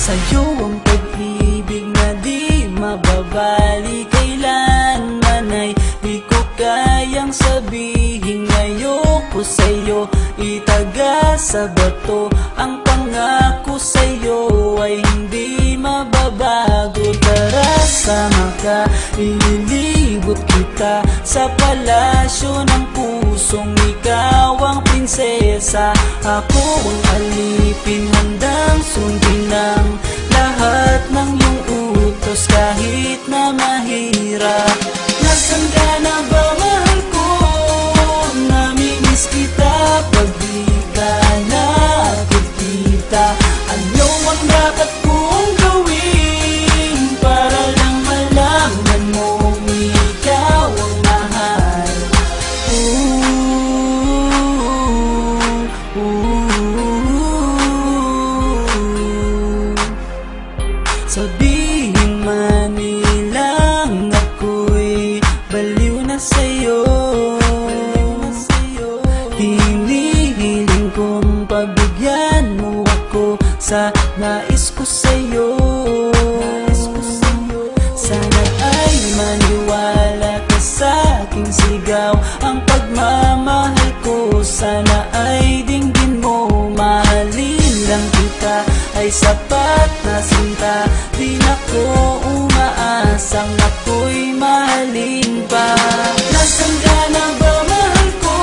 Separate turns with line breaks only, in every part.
Sa'yo ang pag-ibig na di mababali, kailanman ay di ko kayang sabihin. Ayoko sa'yo itaga sa bato, ang pangako sa'yo ay hindi mababago. Tara, sama ka, ililibot kita sa palasyo ng pusong ikaw ang prinsesa. Ako ang alipin, handang sundin ng lahat ng iyong utos kahit na mahirap. Nasaan ka na ba, mahal ko? Namimiss kita pag di ka nakikita. Ano ang dapat kong gawin para lang malaman mo ikaw ang mahal? Sabihin man nilang ako'y baliw na sa'yo, hinihiling kong pagbigyan mo ako sa nais ko sa'yo. Sana ay maniwala ka sa aking sigaw, ang pagmamahal ko sana ay dinggin mo. Mahalin lang kita ay sapat na sinta, di na ko umaasang ako'y mahalin pa. Nasaan ka na ba, mahal ko?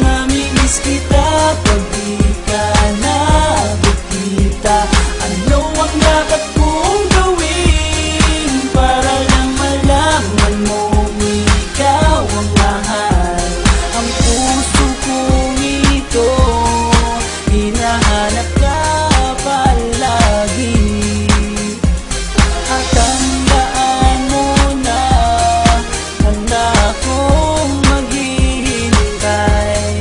Namimiss kita pag di ka nakikita. Ano ang dapat kong gawin para lang malaman mo ikaw ang mahal? Ang puso kong ito hinahanap ka palagi, at tandaan mo na handa akong maghihintay.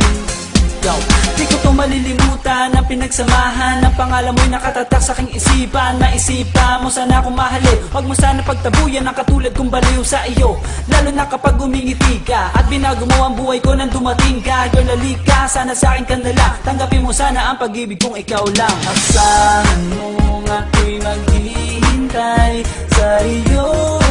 Di ko to malilimutan ang pinagsamahan, ang pangalan mo'y nakatatak sa aking isipan. Maisipan mo sana akong mahalin, huwag mo sana pagtabuyan ang katulad kong baliw sa iyo. Lalo na kapag umingiti ka at binago mo ang buhay ko nang dumating ka. Girl, halika, sana sa akin ka na lang, tanggapin mo sana ang pag-ibig kong ikaw lang. Asahan mo ako'y maghihintay sa iyo.